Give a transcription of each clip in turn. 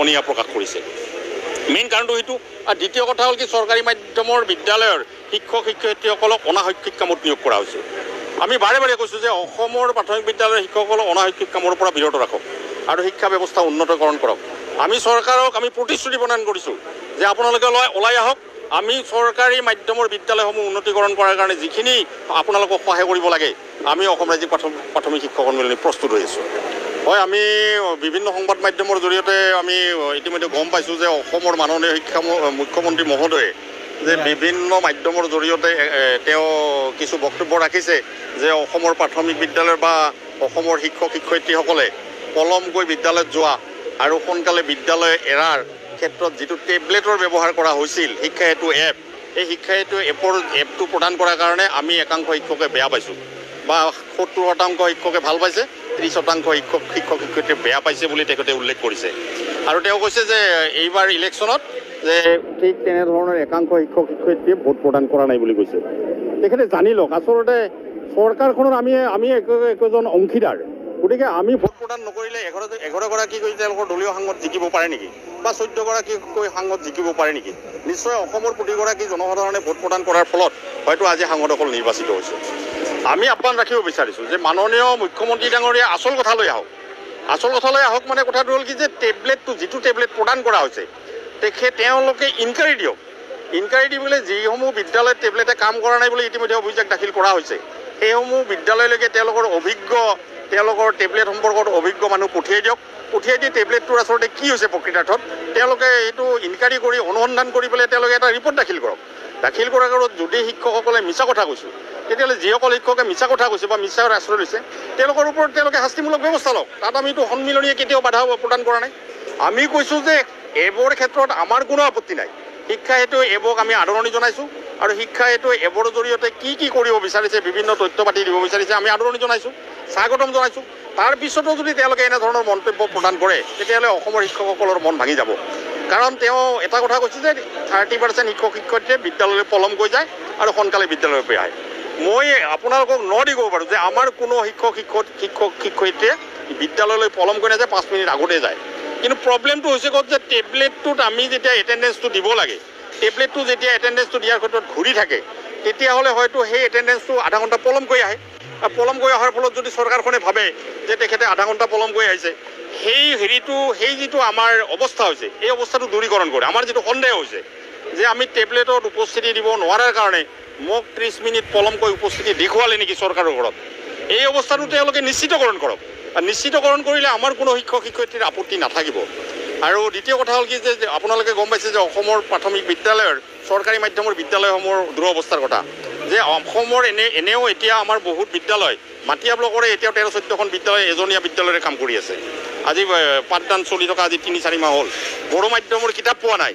অনীহা প্ৰকাশ কৰিছে। মেইন কাৰণটো সেইটো। আৰু দ্বিতীয় কথা হ'ল কি, চৰকাৰী মাধ্যমৰ বিদ্যালয়ৰ শিক্ষক শিক্ষয়িত্ৰীসকলক অনাশৈক্ষিক কামত নিয়োগ কৰা হৈছে। আমি বাৰে বাৰে কৈছোঁ যে অসমৰ প্ৰাথমিক বিদ্যালয়ৰ শিক্ষকসকলক অনাশৈক্ষিক কামৰ পৰা বিৰত ৰাখক আৰু শিক্ষা ব্যৱস্থা উন্নতকৰণ কৰক। আমি চৰকাৰক প্ৰতিশ্ৰুতি প্ৰদান কৰিছোঁ যে আপোনালোকে ওলাই আহক, আমি চৰকাৰী মাধ্যমৰ বিদ্যালয়সমূহ উন্নতিকৰণ কৰাৰ কাৰণে যিখিনি আপোনালোকক সহায় কৰিব লাগে আমি অসম ৰাজ্যিক প্ৰাথমিক শিক্ষক সন্মিলনী প্ৰস্তুত হৈ আছোঁ। হয়, আমি বিভিন্ন সংবাদ মাধ্যমৰ জৰিয়তে আমি ইতিমধ্যে গম পাইছোঁ যে অসমৰ মাননীয় মুখ্যমন্ত্ৰী মহোদয়ে যে বিভিন্ন মাধ্যমৰ জৰিয়তে তেওঁ কিছু বক্তব্য ৰাখিছে যে অসমৰ প্ৰাথমিক বিদ্যালয় বা অসমৰ শিক্ষক শিক্ষয়িত্ৰীসকলে পলমকৈ বিদ্যালয়ত যোৱা আৰু সোনকালে বিদ্যালয় এৰাৰ ক্ষেত্ৰত যিটো টেবলেটৰ ব্যৱহাৰ কৰা হৈছিল শিক্ষা সেতু এপ, এই শিক্ষা সেতু এপটো প্ৰদান কৰাৰ কাৰণে আমি একাংশ শিক্ষকে বেয়া পাইছোঁ বা 70% শিক্ষকে ভাল পাইছে, 30% শিক্ষক শিক্ষয়িত্ৰীয়ে বেয়া পাইছে বুলি তেখেতে উল্লেখ কৰিছে। আৰু তেওঁ কৈছে যে এইবাৰ ইলেকশ্যনত যে ঠিক তেনেধৰণৰ একাংশ শিক্ষক শিক্ষয়িত্ৰীয়ে ভোট প্ৰদান কৰা নাই বুলি কৈছে। তেখেতে জানি লওক, আচলতে চৰকাৰখনত আমি একোজন অংশীদাৰ, গতিকে আমি ভোট প্ৰদান নকৰিলে 11গৰাকী কৈ তেওঁলোকৰ দলীয় সাংসদ জিকিব পাৰে নেকি বা 14গৰাকীকৈ সাংসদ জিকিব পাৰে নেকি? নিশ্চয় অসমৰ প্ৰতিগৰাকী জনসাধাৰণে ভোট প্ৰদান কৰাৰ ফলত হয়তো আজি সাংসদসকল নিৰ্বাচিত হৈছে। আমি আহ্বান ৰাখিব বিচাৰিছোঁ যে মাননীয় মুখ্যমন্ত্ৰী ডাঙৰীয়া আচল কথালৈ আহক। মানে কথাটো হ'ল কি যে যিটো টেবলেট প্ৰদান কৰা হৈছে তেওঁলোকে ইনকুৱাৰী দিয়ক। ইনকুৱাৰী দি পেলাই যিসমূহ বিদ্যালয়ত টেবলেটে কাম কৰা নাই বুলি ইতিমধ্যে অভিযোগ দাখিল কৰা হৈছে, সেইসমূহ বিদ্যালয়লৈকে তেওঁলোকৰ টেবলেট সম্পৰ্কত অভিজ্ঞ মানুহ পঠিয়াই দিয়ক। পঠিয়াই দি টেবলেটটোৰ আচলতে কি হৈছে প্ৰকৃতাৰ্থত তেওঁলোকে এইটো ইনকুৱাৰী কৰি অনুসন্ধান কৰি পেলাই তেওঁলোকে এটা ৰিপৰ্ট দাখিল কৰক। দাখিল কৰাৰ আগত যদি শিক্ষকসকলে মিছা কথা কৈছোঁ, তেতিয়াহ'লে যিসকল শিক্ষকে মিছা কথা কৈছে বা মিছাৰ আশ্ৰয় লৈছে তেওঁলোকৰ ওপৰত তেওঁলোকে শাস্তিমূলক ব্যৱস্থা লওক। তাত আমিতো সন্মিলনীয়ে কেতিয়াও বাধা প্ৰদান কৰা নাই। আমি কৈছোঁ যে এবৰ ক্ষেত্ৰত আমাৰ কোনো আপত্তি নাই। শিক্ষা সেতু এবক আমি আদৰণি জনাইছোঁ আৰু শিক্ষা সেতু এবৰ জৰিয়তে কি কৰিব বিচাৰিছে, বিভিন্ন তথ্য পাতি দিব বিচাৰিছে, আমি আদৰণি জনাইছোঁ, স্বাগতম জনাইছোঁ। তাৰপিছতো যদি তেওঁলোকে এনেধৰণৰ মন্তব্য প্ৰদান কৰে তেতিয়াহ'লে অসমৰ শিক্ষকসকলৰ মন ভাঙি যাব। কাৰণ তেওঁ এটা কথা কৈছে যে 30% শিক্ষক শিক্ষয়িত্ৰীয়ে বিদ্যালয়লৈ পলমকৈ যায় আৰু সোনকালে বিদ্যালয়ৰ পৰা আহে। মই আপোনালোকক দি ক'ব পাৰোঁ যে আমাৰ কোনো শিক্ষক শিক্ষয়িত্ৰীয়ে বিদ্যালয়লৈ পলমকৈ নাযায়, 5 মিনিট আগতে যায়। কিন্তু প্ৰব্লেমটো হৈছে ক'ত যে টেবলেটটোত আমি যেতিয়া এটেণ্ডেঞ্চটো দিব লাগে, টেবলেটটো যেতিয়া এটেণ্ডেঞ্চটো দিয়াৰ ক্ষেত্ৰত ঘূৰি থাকে তেতিয়াহ'লে হয়তো সেই এটেণ্ডেঞ্চটো আধা ঘণ্টা পলমকৈ আহে। আৰু পলমকৈ অহাৰ ফলত যদি চৰকাৰখনে ভাবে যে তেখেতে আধা ঘণ্টা পলমকৈ আহিছে, সেই যিটো আমাৰ অৱস্থা হৈছে এই অৱস্থাটো দূৰীকৰণ কৰে। আমাৰ যিটো সন্দেহ হৈছে যে আমি টেবলেটত উপস্থিতি দিব নোৱাৰাৰ কাৰণে মোক 30 মিনিট পলমকৈ উপস্থিতি দেখুৱালে নেকি চৰকাৰৰ ঘৰত, এই অৱস্থাটো তেওঁলোকে নিশ্চিতকৰণ কৰক। আৰু নিশ্চিতকৰণ কৰিলে আমাৰ কোনো শিক্ষক শিক্ষয়িত্ৰীৰ আপত্তি নাথাকিব। আৰু দ্বিতীয় কথা হ'ল কি যে আপোনালোকে গম পাইছে যে অসমৰ প্ৰাথমিক বিদ্যালয়ৰ চৰকাৰী মাধ্যমৰ বিদ্যালয়সমূহৰ দুৰৱস্থাৰ কথা, যে অসমৰ এনেও এতিয়া আমাৰ বহুত বিদ্যালয় মাটিয়া ব্লকৰে এতিয়াও 13-14খন বিদ্যালয় এজনীয়া বিদ্যালয়ৰে কাম কৰি আছে। আজি পাঠদান চলি থকা আজি 3-4 মাহ হ'ল, বড়ো মাধ্যমৰ কিতাপ পোৱা নাই।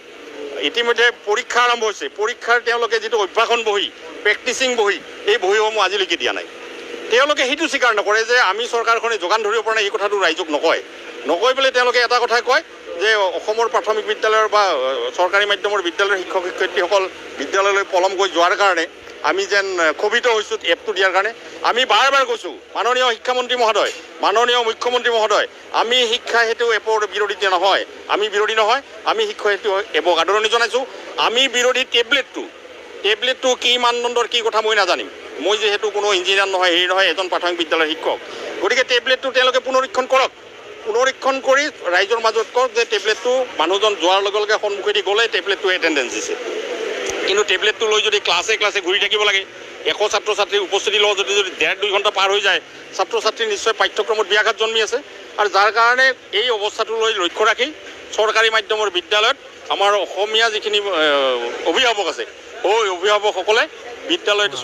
ইতিমধ্যে পৰীক্ষা আৰম্ভ হৈছে, পৰীক্ষাৰ তেওঁলোকে যিটো অভ্যাসন বহি, প্ৰেক্টিচিং বহি, এই বহীসমূহ আজিলৈকে দিয়া নাই। তেওঁলোকে সেইটো স্বীকাৰ নকৰে যে আমি চৰকাৰখনে যোগান ধৰিব পৰা নাই, এই কথাটো ৰাইজক নকয় পেলাই তেওঁলোকে এটা কথাই কয় যে অসমৰ প্ৰাথমিক বিদ্যালয়ৰ বা চৰকাৰী মাধ্যমৰ বিদ্যালয়ৰ শিক্ষক শিক্ষয়িত্ৰীসকল বিদ্যালয়লৈ পলমকৈ যোৱাৰ কাৰণে আমি যেন ক্ষোভিত হৈছোঁ এপটো দিয়াৰ কাৰণে। আমি বাৰে বাৰে কৈছোঁ মাননীয় শিক্ষামন্ত্ৰী মহোদয়, মাননীয় মুখ্যমন্ত্ৰী মহোদয়, আমি শিক্ষা সেতু এপৰ বিৰোধী নহয়, আমি শিক্ষা সেতু এপক আদৰণি জনাইছোঁ। আমি বিৰোধী টেবলেটটো কি মানদণ্ডৰ কি কথা মই নাজানিম, মই যিহেতু কোনো ইঞ্জিনিয়াৰ নহয়, এজন প্ৰাথমিক বিদ্যালয়ৰ শিক্ষক। গতিকে টেবলেটটো তেওঁলোকে পুনৰীক্ষণ কৰক, পুনৰীক্ষণ কৰি ৰাইজৰ মাজত কওক যে টেবলেটটো মানুহজন যোৱাৰ লগে লগে সন্মুখেদি গ'লে টেবলেটটো এটেণ্ডেঞ্চ দিছে। কিন্তু টেবলেটটো লৈ যদি ক্লাছে ঘূৰি থাকিব লাগে, 100 ছাত্ৰ ছাত্ৰীৰ উপস্থিতি লওঁ যদি 1.5-2 ঘণ্টা পাৰ হৈ যায়, ছাত্ৰ ছাত্ৰীৰ নিশ্চয় পাঠ্যক্ৰমত ব্যাঘাত জন্মি আছে। আৰু যাৰ কাৰণে এই অৱস্থাটোলৈ লক্ষ্য ৰাখি চৰকাৰী মাধ্যমৰ বিদ্যালয়ত আমাৰ অসমীয়া যিখিনি অভিভাৱক আছে, ওই অভিভাৱকসকলে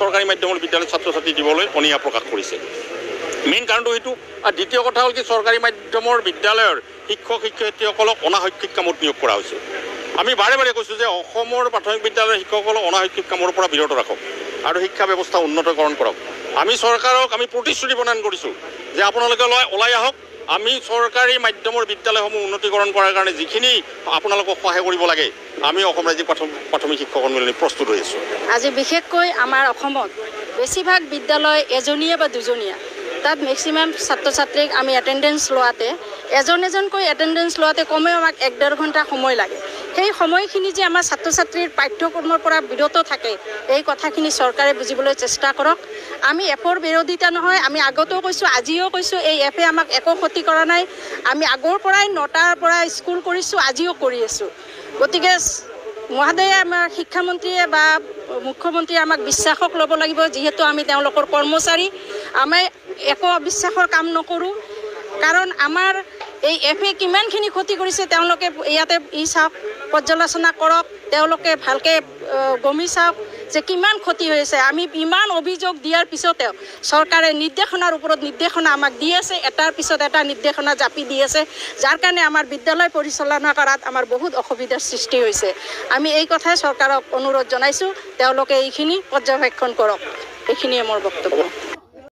চৰকাৰী মাধ্যমৰ বিদ্যালয়ত ছাত্ৰ ছাত্ৰী দিবলৈ অনীহা প্ৰকাশ কৰিছে। মেইন কাৰণটো সেইটো। আৰু দ্বিতীয় কথা হ'ল কি, চৰকাৰী মাধ্যমৰ বিদ্যালয়ৰ শিক্ষক শিক্ষয়িত্ৰীসকলক অনাশৈক্ষিক কামত নিয়োগ কৰা হৈছে। আমি বাৰে বাৰে কৈছোঁ যে অসমৰ প্ৰাথমিক বিদ্যালয়ৰ শিক্ষকসকলক অনাশৈক্ষিক কামৰ পৰা বিৰত ৰাখক আৰু শিক্ষা ব্যৱস্থা উন্নতকৰণ কৰক। আমি চৰকাৰক প্ৰতিশ্ৰুতি প্ৰদান কৰিছোঁ যে আপোনালোকে ওলাই আহক, আমি চৰকাৰী মাধ্যমৰ বিদ্যালয়সমূহ উন্নতিকৰণ কৰাৰ কাৰণে যিখিনি আপোনালোকক সহায় কৰিব লাগে আমি অসম ৰাজ্যিক প্ৰাথমিক শিক্ষক সন্মিলনী প্ৰস্তুত হৈ আছোঁ। আজি বিশেষকৈ আমাৰ অসমত বেছিভাগ বিদ্যালয় এজনীয়া বা দুজনীয়া, তাত মেক্সিমাম ছাত্ৰ ছাত্ৰীক আমি এটেণ্ডেঞ্চ লোৱাতে এজনকৈ এটেণ্ডেঞ্চ লোৱাতে কমেও আমাক 1-1.5 ঘণ্টা সময় লাগে। সেই সময়খিনি যে আমাৰ ছাত্ৰ ছাত্ৰীৰ পাঠ্যক্ৰমৰ পৰা বিৰত থাকে এই কথাখিনি চৰকাৰে বুজিবলৈ চেষ্টা কৰক। আমি এফৰ বিৰোধিতা নহয়, আমি আগতেও কৈছোঁ, আজিও কৈছোঁ, এই এফে আমাক একো ক্ষতি কৰা নাই। আমি আগৰ পৰাই 9টাৰ পৰা স্কুল কৰিছোঁ, আজিও কৰি আছোঁ। গতিকে মহোদয়ে আমাৰ শিক্ষামন্ত্ৰীয়ে বা মুখ্যমন্ত্ৰীয়ে আমাক বিশ্বাসক ল'ব লাগিব, যিহেতু আমি তেওঁলোকৰ কৰ্মচাৰী। আমি একো অবিশ্বাসৰ কাম নকৰোঁ, কাৰণ আমাৰ এই এফে কিমানখিনি ক্ষতি কৰিছে তেওঁলোকে ইয়াতে চাওক, পৰ্যালোচনা কৰক, তেওঁলোকে ভালকৈ গমি চাওক যে কিমান ক্ষতি হৈছে। আমি ইমান অভিযোগ দিয়াৰ পিছতেও চৰকাৰে নিৰ্দেশনাৰ ওপৰত নিৰ্দেশনা আমাক দি আছে, এটাৰ পিছত এটা নিৰ্দেশনা জাপি দি আছে, যাৰ কাৰণে আমাৰ বিদ্যালয় পৰিচালনা কৰাত আমাৰ বহুত অসুবিধাৰ সৃষ্টি হৈছে। আমি এই কথাই চৰকাৰক অনুৰোধ জনাইছোঁ, তেওঁলোকে এইখিনি পৰ্যবেক্ষণ কৰক। এইখিনিয়ে মোৰ বক্তব্য।